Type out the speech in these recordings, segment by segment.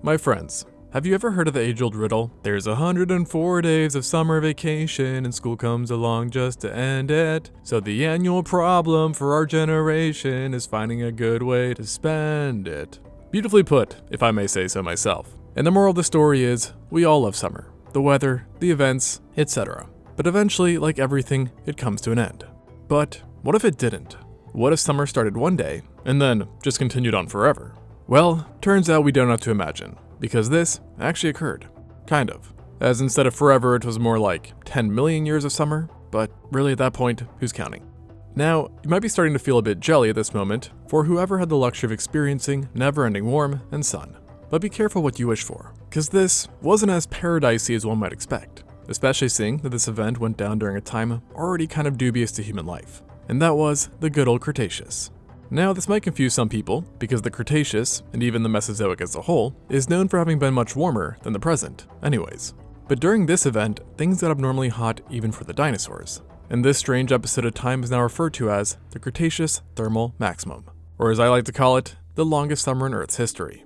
My friends, have you ever heard of the age-old riddle? There's 104 days of summer vacation and school comes along just to end it. So the annual problem for our generation is finding a good way to spend it. Beautifully put, if I may say so myself. And the moral of the story is, we all love summer. The weather, the events, etc. But eventually, like everything, it comes to an end. But what if it didn't? What if summer started one day and then just continued on forever? Well, turns out we don't have to imagine, because this actually occurred. Kind of. As instead of forever, it was more like 10 million years of summer, but really at that point, who's counting? Now, you might be starting to feel a bit jelly at this moment for whoever had the luxury of experiencing never-ending warmth and sun. But be careful what you wish for, because this wasn't as paradisey as one might expect, especially seeing that this event went down during a time already kind of dubious to human life, and that was the good old Cretaceous. Now, this might confuse some people, because the Cretaceous, and even the Mesozoic as a whole, is known for having been much warmer than the present, anyways. But during this event, things got abnormally hot even for the dinosaurs, and this strange episode of time is now referred to as the Cretaceous Thermal Maximum, or as I like to call it, the longest summer in Earth's history.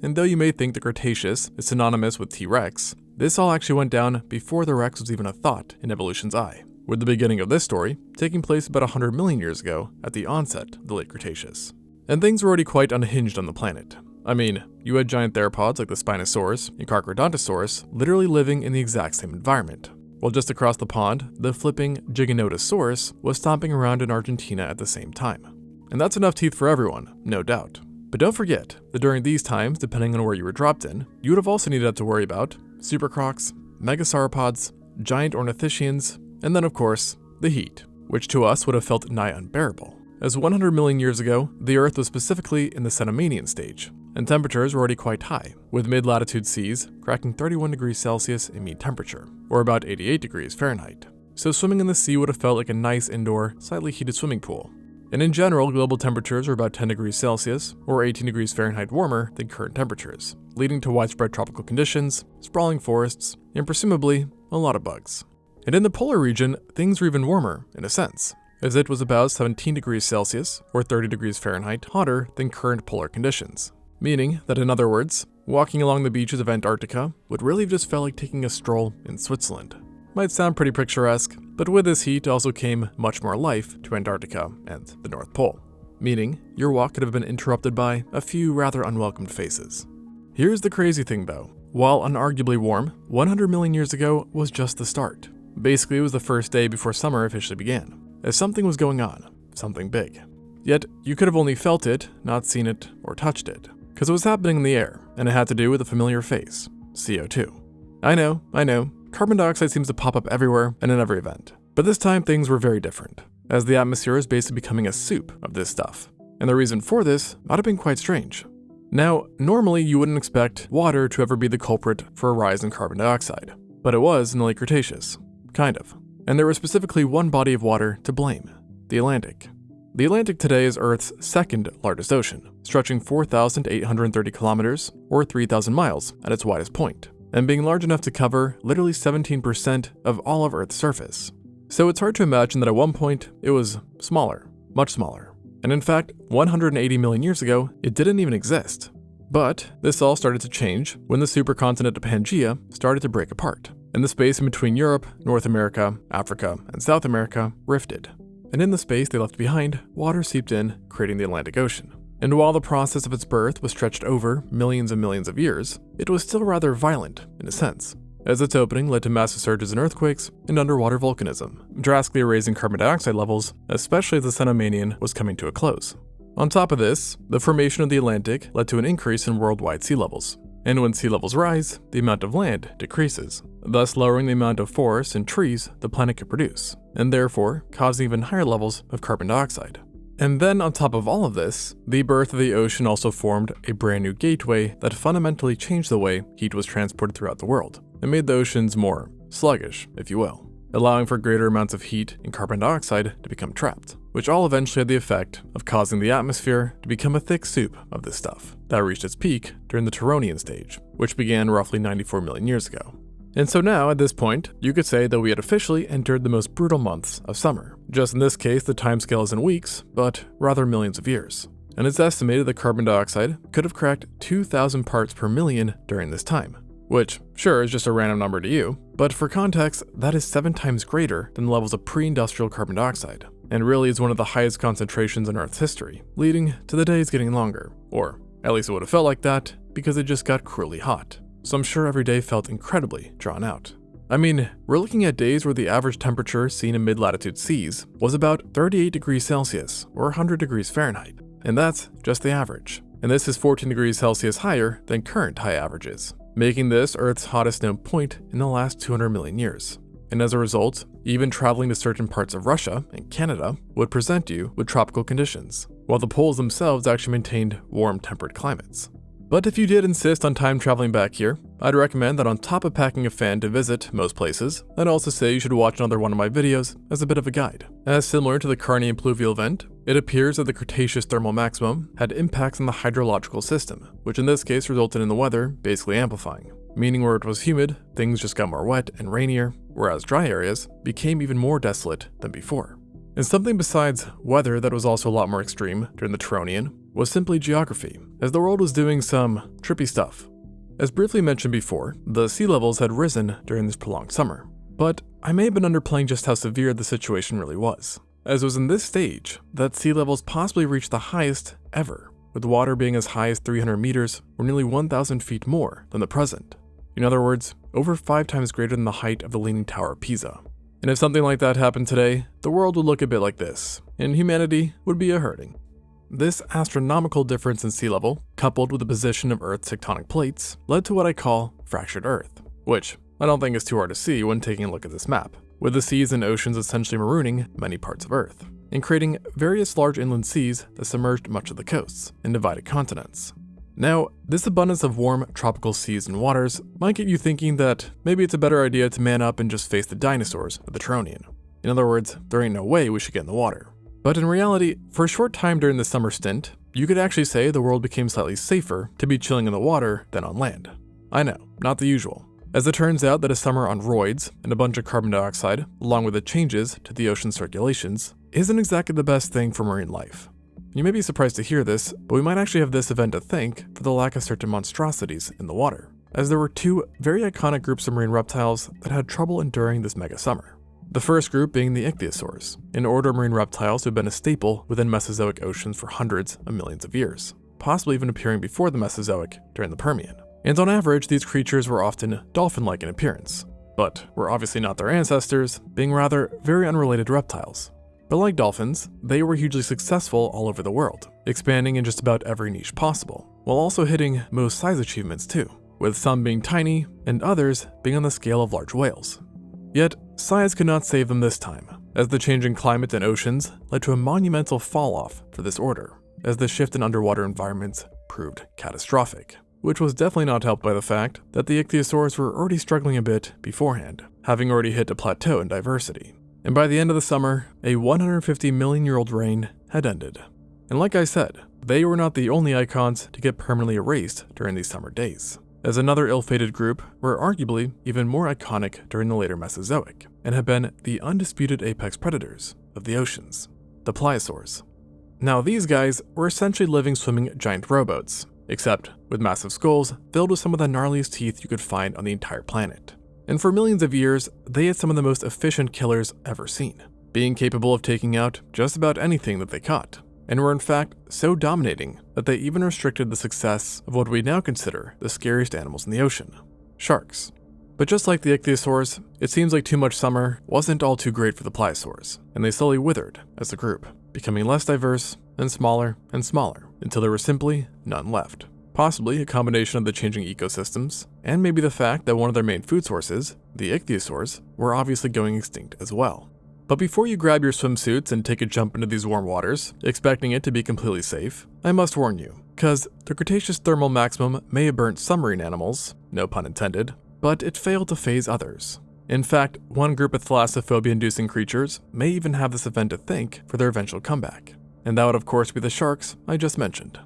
And though you may think the Cretaceous is synonymous with T-Rex, this all actually went down before the Rex was even a thought in evolution's eye, with the beginning of this story taking place about 100 million years ago at the onset of the late Cretaceous. And things were already quite unhinged on the planet. I mean, you had giant theropods like the Spinosaurus and Carcharodontosaurus literally living in the exact same environment, while just across the pond, the flipping Giganotosaurus was stomping around in Argentina at the same time. And that's enough teeth for everyone, no doubt. But don't forget that during these times, depending on where you were dropped in, you would have also needed to worry about supercrocs, megasauropods, giant ornithischians, and then of course, the heat, which to us would have felt nigh unbearable. As 100 million years ago, the Earth was specifically in the Cenomanian stage, and temperatures were already quite high, with mid-latitude seas cracking 31 degrees Celsius in mean temperature, or about 88 degrees Fahrenheit. So swimming in the sea would have felt like a nice indoor, slightly heated swimming pool. And in general, global temperatures are about 10 degrees Celsius, or 18 degrees Fahrenheit warmer than current temperatures, leading to widespread tropical conditions, sprawling forests, and presumably, a lot of bugs. And in the polar region, things were even warmer, in a sense, as it was about 17 degrees Celsius, or 30 degrees Fahrenheit hotter than current polar conditions. Meaning that, in other words, walking along the beaches of Antarctica would really have just felt like taking a stroll in Switzerland. Might sound pretty picturesque, but with this heat also came much more life to Antarctica and the North Pole, meaning your walk could have been interrupted by a few rather unwelcomed faces. Here's the crazy thing though, while unarguably warm, 100 million years ago was just the start. Basically, it was the first day before summer officially began, as something was going on, something big. Yet, you could have only felt it, not seen it, or touched it, because it was happening in the air, and it had to do with a familiar face, CO2. I know, carbon dioxide seems to pop up everywhere and in every event, but this time things were very different, as the atmosphere is basically becoming a soup of this stuff, and the reason for this might have been quite strange. Now, normally you wouldn't expect water to ever be the culprit for a rise in carbon dioxide, but it was in the late Cretaceous. Kind of. And there was specifically one body of water to blame, the Atlantic. The Atlantic today is Earth's second largest ocean, stretching 4,830 kilometers, or 3,000 miles at its widest point, and being large enough to cover literally 17% of all of Earth's surface. So it's hard to imagine that at one point it was smaller, much smaller. And in fact, 180 million years ago, it didn't even exist. But this all started to change when the supercontinent of Pangaea started to break apart, and the space in between Europe, North America, Africa, and South America rifted. And in the space they left behind, water seeped in, creating the Atlantic Ocean. And while the process of its birth was stretched over millions and millions of years, it was still rather violent, in a sense, as its opening led to massive surges in earthquakes and underwater volcanism, drastically raising carbon dioxide levels, especially as the Cenomanian was coming to a close. On top of this, the formation of the Atlantic led to an increase in worldwide sea levels. And when sea levels rise, the amount of land decreases, thus lowering the amount of forests and trees the planet could produce, and therefore causing even higher levels of carbon dioxide. And then on top of all of this, the birth of the ocean also formed a brand new gateway that fundamentally changed the way heat was transported throughout the world, and made the oceans more sluggish, if you will, allowing for greater amounts of heat and carbon dioxide to become trapped, which all eventually had the effect of causing the atmosphere to become a thick soup of this stuff that reached its peak during the Turonian stage, which began roughly 94 million years ago. And so now, at this point, you could say that we had officially entered the most brutal months of summer. Just in this case, the timescale is in weeks, but rather millions of years. and it's estimated that carbon dioxide could have cracked 2,000 parts per million during this time, which, sure, is just a random number to you, but for context, that is 7 times greater than the levels of pre-industrial carbon dioxide, and really is one of the highest concentrations in Earth's history, leading to the days getting longer, or at least it would have felt like that, because it just got cruelly hot. So I'm sure every day felt incredibly drawn out. I mean, we're looking at days where the average temperature seen in mid-latitude seas was about 38 degrees Celsius, or 100 degrees Fahrenheit, and that's just the average. And this is 14 degrees Celsius higher than current high averages, making this Earth's hottest known point in the last 200 million years. And as a result, even traveling to certain parts of Russia and Canada would present you with tropical conditions, while the poles themselves actually maintained warm temperate climates. But if you did insist on time traveling back here, I'd recommend that on top of packing a fan to visit most places, I'd also say you should watch another one of my videos as a bit of a guide. As similar to the Carnian pluvial event, it appears that the Cretaceous thermal maximum had impacts on the hydrological system, which in this case resulted in the weather basically amplifying, meaning where it was humid, things just got more wet and rainier, whereas dry areas became even more desolate than before. And something besides weather that was also a lot more extreme during the Turonian was simply geography, as the world was doing some trippy stuff. As briefly mentioned before, the sea levels had risen during this prolonged summer, but I may have been underplaying just how severe the situation really was, as it was in this stage that sea levels possibly reached the highest ever, with water being as high as 300 meters or nearly 1,000 feet more than the present. In other words, over 5 times greater than the height of the Leaning Tower of Pisa. And if something like that happened today, the world would look a bit like this, and humanity would be a-hurting. This astronomical difference in sea level, coupled with the position of Earth's tectonic plates, led to what I call fractured Earth, which I don't think is too hard to see when taking a look at this map, with the seas and oceans essentially marooning many parts of Earth, and creating various large inland seas that submerged much of the coasts and divided continents. Now, this abundance of warm, tropical seas and waters might get you thinking that maybe it's a better idea to man up and just face the dinosaurs of the Turonian. In other words, there ain't no way we should get in the water. But in reality, for a short time during the summer stint, you could actually say the world became slightly safer to be chilling in the water than on land. I know, not the usual. As it turns out that a summer on roids and a bunch of carbon dioxide, along with the changes to the ocean circulations, isn't exactly the best thing for marine life. You may be surprised to hear this, but we might actually have this event to thank for the lack of certain monstrosities in the water, as there were 2 very iconic groups of marine reptiles that had trouble enduring this mega summer. The first group being the ExtinctZoos, an order of marine reptiles who have been a staple within Mesozoic oceans for hundreds of millions of years, possibly even appearing before the Mesozoic during the Permian. And on average, these creatures were often dolphin-like in appearance, but were obviously not their ancestors, being rather very unrelated reptiles. But like dolphins, they were hugely successful all over the world, expanding in just about every niche possible, while also hitting most size achievements too, with some being tiny and others being on the scale of large whales. Yet, size could not save them this time, as the changing climate and oceans led to a monumental fall-off for this order, as the shift in underwater environments proved catastrophic, which was definitely not helped by the fact that the ichthyosaurs were already struggling a bit beforehand, having already hit a plateau in diversity. And by the end of the summer, a 150 million-year-old reign had ended. And like I said, they were not the only icons to get permanently erased during these summer days, as another ill-fated group were arguably even more iconic during the later Mesozoic, and have been the undisputed apex predators of the oceans, the pliosaurs. Now these guys were essentially living swimming giant rowboats, except with massive skulls filled with some of the gnarliest teeth you could find on the entire planet. And for millions of years, they had some of the most efficient killers ever seen, being capable of taking out just about anything that they caught, and were in fact so dominating that they even restricted the success of what we now consider the scariest animals in the ocean, sharks. But just like the ichthyosaurs, it seems like too much summer wasn't all too great for the pliosaurs, and they slowly withered as a group, becoming less diverse and smaller until there were simply none left. Possibly a combination of the changing ecosystems, and maybe the fact that one of their main food sources, the ichthyosaurs, were obviously going extinct as well. But before you grab your swimsuits and take a jump into these warm waters, expecting it to be completely safe, I must warn you, because the Cretaceous thermal maximum may have burnt some marine animals, no pun intended, but it failed to phase others. In fact, one group of thalassophobia-inducing creatures may even have this event to thank for their eventual comeback, and that would of course be the sharks I just mentioned.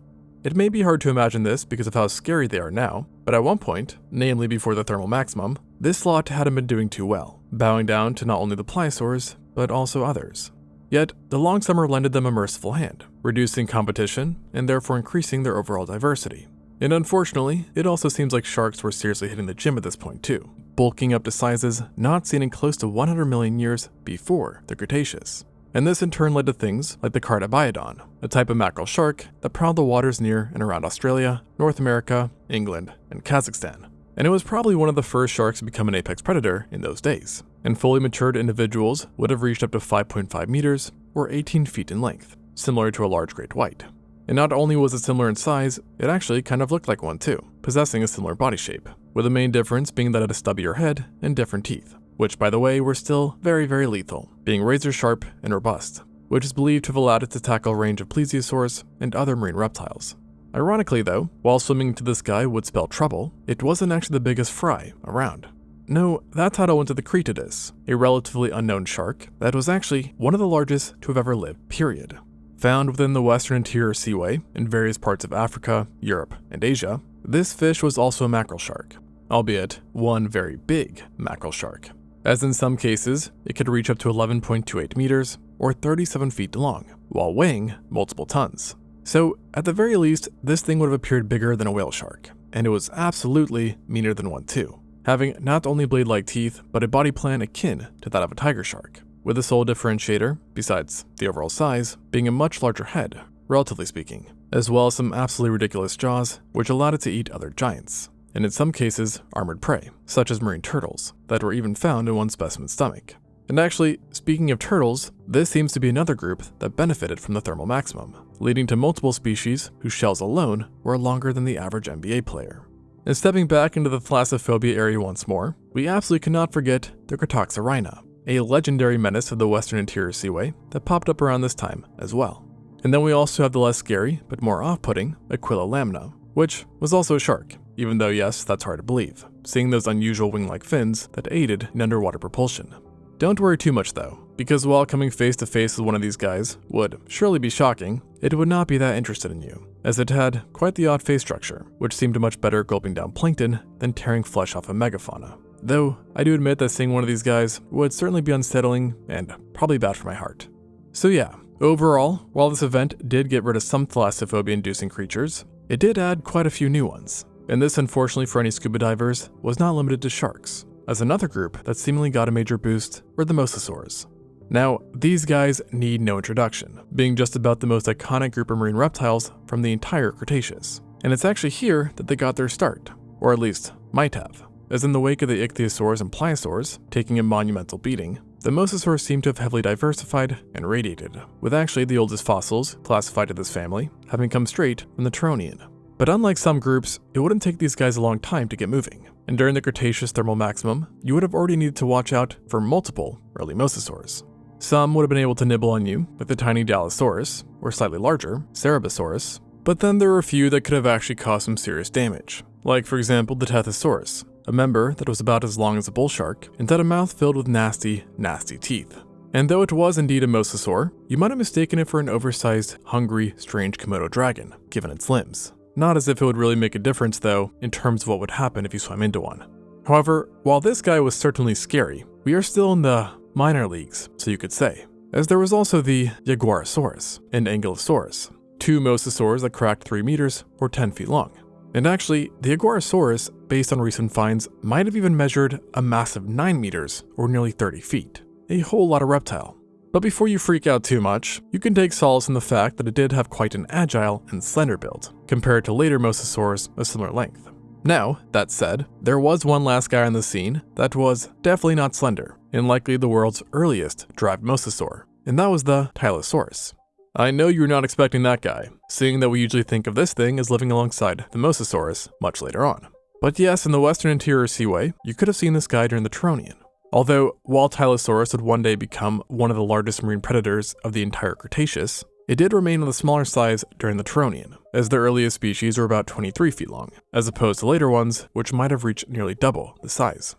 It may be hard to imagine this because of how scary they are now, but at one point, namely before the thermal maximum, this lot hadn't been doing too well, bowing down to not only the pliosaurs, but also others. Yet, the long summer lended them a merciful hand, reducing competition and therefore increasing their overall diversity. And unfortunately, it also seems like sharks were seriously hitting the gym at this point too, bulking up to sizes not seen in close to 100 million years before the Cretaceous. And this in turn led to things like the Cardabiodon, a type of mackerel shark that prowled the waters near and around Australia, North America, England, and Kazakhstan. And it was probably one of the first sharks to become an apex predator in those days, and fully matured individuals would have reached up to 5.5 meters or 18 feet in length, similar to a large great white. And not only was it similar in size, it actually kind of looked like one too, possessing a similar body shape, with the main difference being that it had a stubbier head and different teeth, which by the way were still very, very lethal, being razor sharp and robust, which is believed to have allowed it to tackle a range of plesiosaurs and other marine reptiles. Ironically though, while swimming into the sky would spell trouble, it wasn't actually the biggest fry around. No, that title went to the Cretidus, a relatively unknown shark that was actually one of the largest to have ever lived, period. Found within the western interior seaway in various parts of Africa, Europe, and Asia, this fish was also a mackerel shark, albeit one very big mackerel shark, as in some cases, it could reach up to 11.28 meters or 37 feet long, while weighing multiple tons. So, at the very least, this thing would have appeared bigger than a whale shark, and it was absolutely meaner than one too, having not only blade-like teeth, but a body plan akin to that of a tiger shark, with the sole differentiator, besides the overall size, being a much larger head, relatively speaking, as well as some absolutely ridiculous jaws, which allowed it to eat other giants, and in some cases, armored prey, such as marine turtles, that were even found in one specimen's stomach. And actually, speaking of turtles, this seems to be another group that benefited from the thermal maximum, leading to multiple species whose shells alone were longer than the average NBA player. And stepping back into the thalassophobia area once more, we absolutely cannot forget the Cretoxorhina, a legendary menace of the western interior seaway that popped up around this time as well. And then we also have the less scary, but more off-putting, Aquila lamna, which was also a shark, even though yes, that's hard to believe, seeing those unusual wing-like fins that aided in underwater propulsion. Don't worry too much though, because while coming face to face with one of these guys would surely be shocking, it would not be that interested in you, as it had quite the odd face structure, which seemed much better gulping down plankton than tearing flesh off a megafauna. Though, I do admit that seeing one of these guys would certainly be unsettling and probably bad for my heart. So yeah, overall, while this event did get rid of some thalassophobia-inducing creatures, it did add quite a few new ones, and this unfortunately for any scuba divers was not limited to sharks, as another group that seemingly got a major boost were the Mosasaurs. Now, these guys need no introduction, being just about the most iconic group of marine reptiles from the entire Cretaceous. And it's actually here that they got their start, or at least might have, as in the wake of the ichthyosaurs and pliosaurs taking a monumental beating, the Mosasaurs seem to have heavily diversified and radiated, with actually the oldest fossils, classified to this family, having come straight from the Turonian. But unlike some groups, it wouldn't take these guys a long time to get moving, and during the Cretaceous thermal maximum, you would have already needed to watch out for multiple early Mosasaurs. Some would have been able to nibble on you, like the tiny Dallosaurus, or slightly larger, Cerebasaurus, but then there were a few that could have actually caused some serious damage, like for example the Tethosaurus, a member that was about as long as a bull shark and had a mouth filled with nasty, nasty teeth. And though it was indeed a mosasaur, you might have mistaken it for an oversized, hungry, strange Komodo dragon, given its limbs. Not as if it would really make a difference though, in terms of what would happen if you swam into one. However, while this guy was certainly scary, we are still in the minor leagues, so you could say, as there was also the Jaguarosaurus and Ankylosaurus, two mosasaurs that cracked 3 meters or 10 feet long. And actually, the Jaguarosaurus, based on recent finds, might have even measured a massive 9 meters or nearly 30 feet. A whole lot of reptile. But before you freak out too much, you can take solace in the fact that it did have quite an agile and slender build, compared to later mosasaurs of similar length. Now, that said, there was one last guy on the scene that was definitely not slender, and likely the world's earliest derived mosasaur, and that was the Tylosaurus. I know you're not expecting that guy, seeing that we usually think of this thing as living alongside the Mosasaurus much later on. But yes, in the western interior seaway, you could have seen this guy during the Turonian. Although, while Tylosaurus would one day become one of the largest marine predators of the entire Cretaceous, it did remain on the smaller size during the Turonian, as the earliest species were about 23 feet long, as opposed to later ones, which might have reached nearly double the size.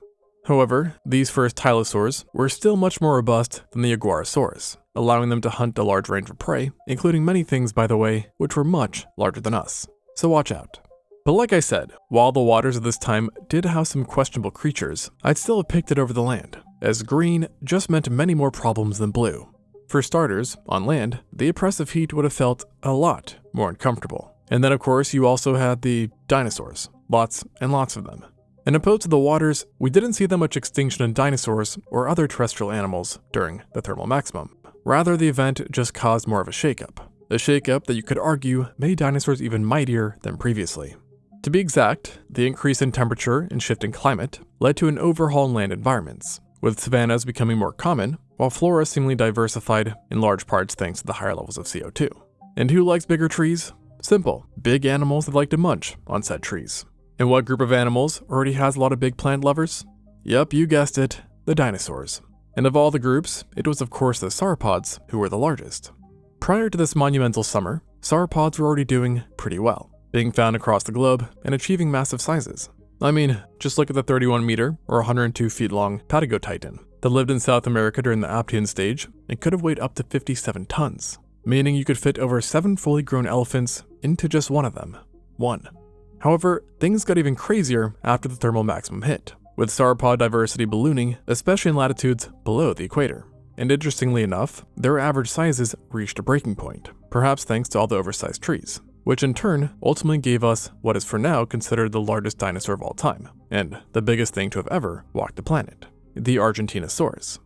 However, these first Tylosaurs were still much more robust than the Jaguarosaurus, allowing them to hunt a large range of prey, including many things, by the way, which were much larger than us. So watch out. But like I said, while the waters of this time did house some questionable creatures, I'd still have picked it over the land, as green just meant many more problems than blue. For starters, on land, the oppressive heat would have felt a lot more uncomfortable. And then of course you also had the dinosaurs, lots and lots of them. And opposed to the waters, we didn't see that much extinction in dinosaurs or other terrestrial animals during the thermal maximum. Rather, the event just caused more of a shakeup that you could argue made dinosaurs even mightier than previously. To be exact, the increase in temperature and shift in climate led to an overhaul in land environments, with savannas becoming more common, while flora seemingly diversified in large parts thanks to the higher levels of CO2. And who likes bigger trees? Simple, big animals that like to munch on said trees. And what group of animals already has a lot of big plant lovers? Yep, you guessed it, the dinosaurs. And of all the groups, it was of course the sauropods who were the largest. Prior to this monumental summer, sauropods were already doing pretty well, being found across the globe and achieving massive sizes. I mean, just look at the 31 meter or 102 feet long Patagotitan that lived in South America during the Aptian stage and could have weighed up to 57 tons, meaning you could fit over 7 fully grown elephants into just one of them. However, things got even crazier after the thermal maximum hit, with sauropod diversity ballooning, especially in latitudes below the equator. And interestingly enough, their average sizes reached a breaking point, perhaps thanks to all the oversized trees, which in turn ultimately gave us what is for now considered the largest dinosaur of all time, and the biggest thing to have ever walked the planet, the Argentinosaurus.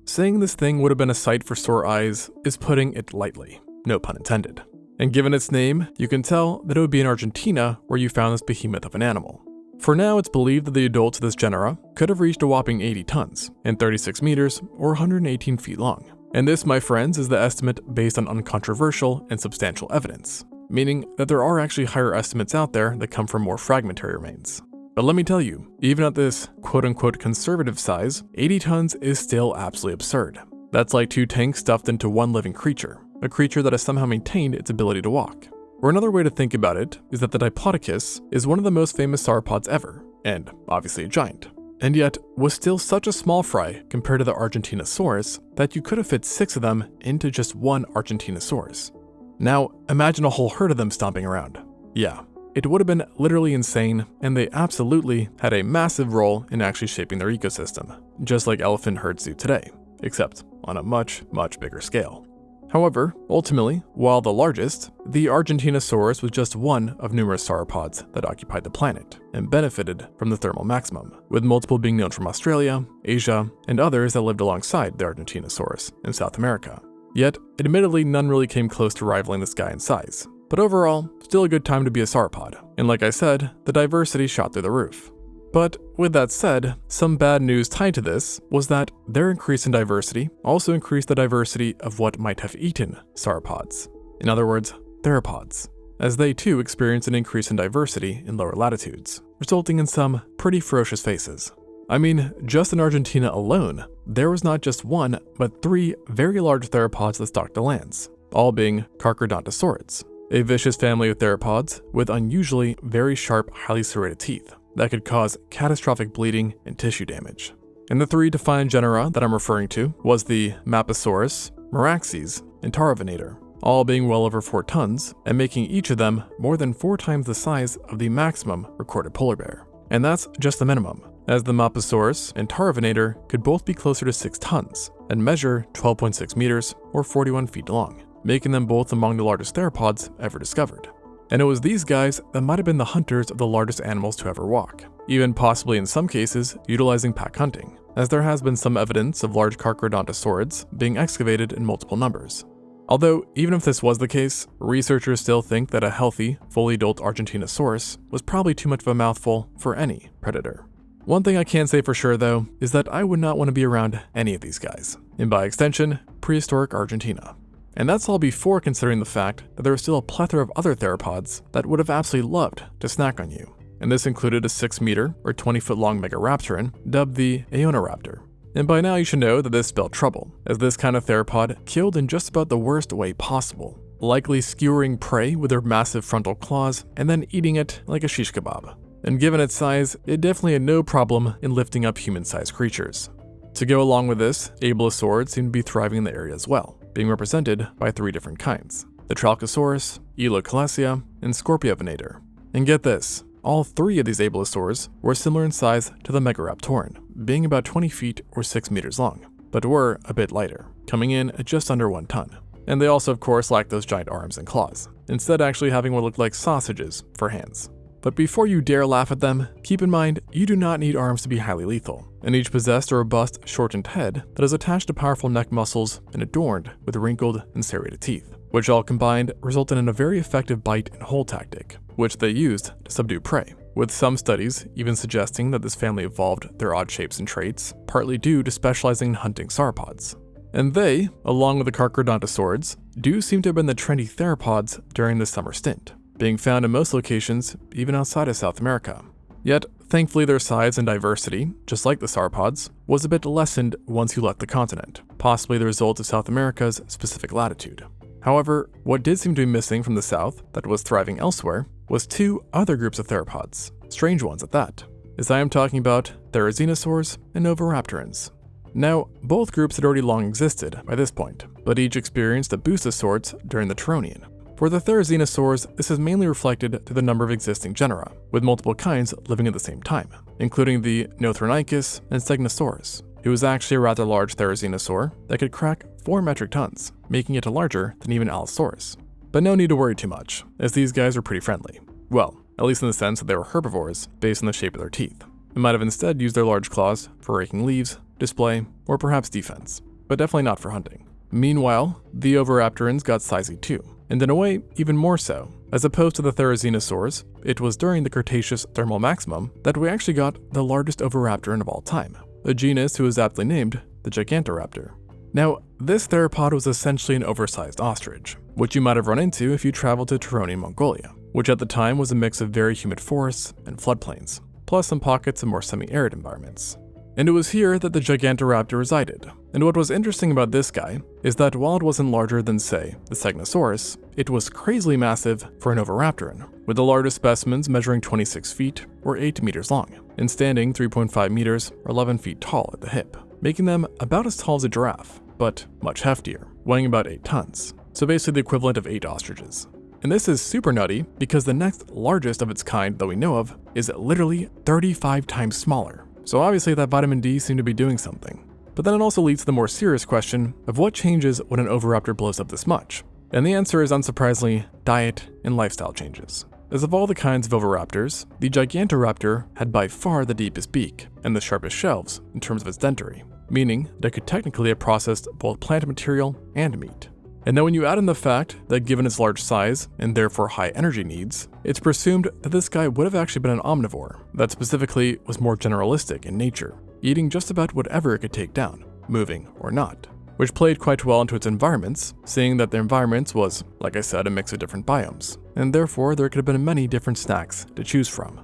Saying this thing would have been a sight for sore eyes is putting it lightly, no pun intended. And given its name, you can tell that it would be in Argentina where you found this behemoth of an animal. For now, it's believed that the adults of this genera could have reached a whopping 80 tons and 36 meters or 118 feet long. And this, my friends, is the estimate based on uncontroversial and substantial evidence, meaning that there are actually higher estimates out there that come from more fragmentary remains. But let me tell you, even at this quote-unquote conservative size, 80 tons is still absolutely absurd. That's like 2 tanks stuffed into one living creature, a creature that has somehow maintained its ability to walk. Or another way to think about it is that the Diplodocus is one of the most famous sauropods ever, and obviously a giant, and yet was still such a small fry compared to the Argentinosaurus that you could have fit 6 of them into just one Argentinosaurus. Now, imagine a whole herd of them stomping around. Yeah, it would have been literally insane, and they absolutely had a massive role in actually shaping their ecosystem, just like elephant herds do today, except on a much, much bigger scale. However, ultimately, while the largest, the Argentinosaurus was just one of numerous sauropods that occupied the planet and benefited from the thermal maximum, with multiple being known from Australia, Asia, and others that lived alongside the Argentinosaurus in South America. Yet, admittedly, none really came close to rivaling this guy in size. But overall, still a good time to be a sauropod, and like I said, the diversity shot through the roof. But with that said, some bad news tied to this was that their increase in diversity also increased the diversity of what might have eaten sauropods. In other words, theropods, as they too experienced an increase in diversity in lower latitudes, resulting in some pretty ferocious faces. I mean, just in Argentina alone, there was not just 1, but 3 very large theropods that stalked the lands, all being Carcharodontosaurids, a vicious family of theropods with unusually very sharp, highly serrated teeth that could cause catastrophic bleeding and tissue damage. And the 3 defined genera that I'm referring to was the Mapasaurus, Meraxes, and Taravenator, all being well over 4 tons and making each of them more than 4 times the size of the maximum recorded polar bear. And that's just the minimum, as the Mapasaurus and Taravenator could both be closer to 6 tons and measure 12.6 meters or 41 feet long, making them both among the largest theropods ever discovered. And it was these guys that might have been the hunters of the largest animals to ever walk, even possibly in some cases utilizing pack hunting, as there has been some evidence of large Carcharodontosaurids being excavated in multiple numbers. Although, even if this was the case, researchers still think that a healthy, fully adult Argentinosaurus was probably too much of a mouthful for any predator. One thing I can say for sure though, is that I would not want to be around any of these guys, and by extension, prehistoric Argentina. And that's all before considering the fact that there was still a plethora of other theropods that would have absolutely loved to snack on you. And this included a 6 meter or 20 foot long megaraptoran dubbed the Aeonaraptor. And by now you should know that this spelled trouble, as this kind of theropod killed in just about the worst way possible, likely skewering prey with their massive frontal claws and then eating it like a shish kebab. And given its size, it definitely had no problem in lifting up human-sized creatures. To go along with this, abelisaurs seem to be thriving in the area as well, being represented by 3 different kinds: the Tralcosaurus, Elocalacia, and Scorpiovenator. And get this, all 3 of these abelisaurs were similar in size to the Megaraptoran, being about 20 feet or 6 meters long, but were a bit lighter, coming in at just under 1 ton. And they also, of course, lacked those giant arms and claws, instead actually having what looked like sausages for hands. But before you dare laugh at them, keep in mind you do not need arms to be highly lethal, and each possessed a robust, shortened head that is attached to powerful neck muscles and adorned with wrinkled and serrated teeth, which all combined resulted in a very effective bite and hold tactic, which they used to subdue prey, with some studies even suggesting that this family evolved their odd shapes and traits, partly due to specializing in hunting sauropods. And they, along with the Carcharodontosaurs, do seem to have been the trendy theropods during this summer stint, being found in most locations, even outside of South America. Yet, thankfully their size and diversity, just like the sauropods, was a bit lessened once you left the continent, possibly the result of South America's specific latitude. However, what did seem to be missing from the south that was thriving elsewhere was 2 other groups of theropods, strange ones at that, as I am talking about Therizinosaurs and Oviraptorans. Now, both groups had already long existed by this point, but each experienced a boost of sorts during the Turonian. For the Therizinosaurs, this is mainly reflected through the number of existing genera, with multiple kinds living at the same time, including the Nothronicus and Stegnosaurus. It was actually a rather large Therizinosaur that could crack 4 metric tons, making it larger than even Allosaurus. But no need to worry too much, as these guys were pretty friendly. Well, at least in the sense that they were herbivores based on the shape of their teeth. They might have instead used their large claws for raking leaves, display, or perhaps defense, but definitely not for hunting. Meanwhile, the Oviraptorans got sizey too, and in a way, even more so. As opposed to the Therizinosaurs, it was during the Cretaceous thermal maximum that we actually got the largest Oviraptoran of all time, a genus who is aptly named the Gigantoraptor. Now, this theropod was essentially an oversized ostrich, which you might have run into if you traveled to Turonian Mongolia, which at the time was a mix of very humid forests and floodplains, plus some pockets of more semi-arid environments. And it was here that the Gigantoraptor resided. And what was interesting about this guy is that while it wasn't larger than, say, the Stegnosaurus, it was crazily massive for an Oviraptoran, with the largest specimens measuring 26 feet or 8 meters long, and standing 3.5 meters or 11 feet tall at the hip, making them about as tall as a giraffe, but much heftier, weighing about 8 tons, so basically the equivalent of 8 ostriches. And this is super nutty because the next largest of its kind that we know of is literally 35 times smaller. So obviously that vitamin D seemed to be doing something. But then it also leads to the more serious question of what changes when an Oviraptor blows up this much? And the answer is unsurprisingly diet and lifestyle changes. As of all the kinds of Oviraptors, the Gigantoraptor had by far the deepest beak and the sharpest shelves in terms of its dentary, meaning that it could technically have processed both plant material and meat. And then when you add in the fact that given its large size and therefore high energy needs, it's presumed that this guy would have actually been an omnivore that specifically was more generalistic in nature, eating just about whatever it could take down, moving or not, which played quite well into its environments, seeing that the environments was, like I said, a mix of different biomes, and therefore there could have been many different snacks to choose from.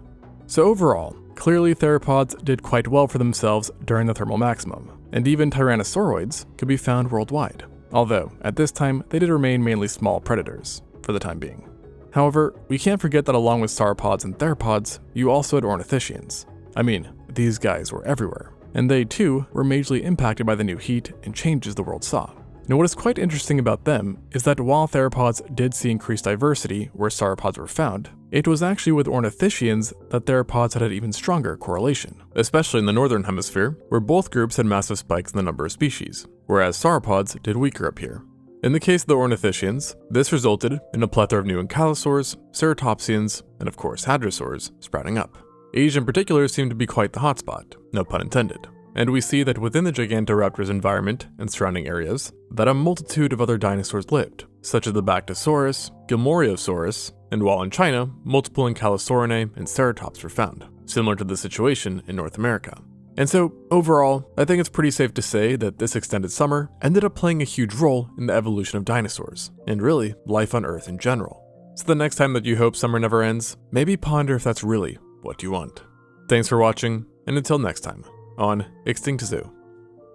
So overall, clearly theropods did quite well for themselves during the thermal maximum, and even tyrannosauroids could be found worldwide. Although, at this time, they did remain mainly small predators, for the time being. However, we can't forget that along with sauropods and theropods, you also had Ornithischians. I mean, these guys were everywhere, and they too were majorly impacted by the new heat and changes the world saw. Now what is quite interesting about them is that while theropods did see increased diversity where sauropods were found, it was actually with Ornithischians that theropods had an even stronger correlation, especially in the northern hemisphere, where both groups had massive spikes in the number of species, whereas sauropods did weaker up here. In the case of the Ornithischians, this resulted in a plethora of new ankylosaurs, ceratopsians, and of course hadrosaurs sprouting up. Asia in particular seemed to be quite the hotspot, no pun intended. And we see that within the Gigantoraptor's environment and surrounding areas, that a multitude of other dinosaurs lived, such as the Bactosaurus, Gilmoriosaurus, and while in China, multiple Ankylosaurinae and ceratops were found, similar to the situation in North America. And so, overall, I think it's pretty safe to say that this extended summer ended up playing a huge role in the evolution of dinosaurs, and really, life on Earth in general. So the next time that you hope summer never ends, maybe ponder if that's really what you want. Thanks for watching, and until next time, on ExtinctZoo.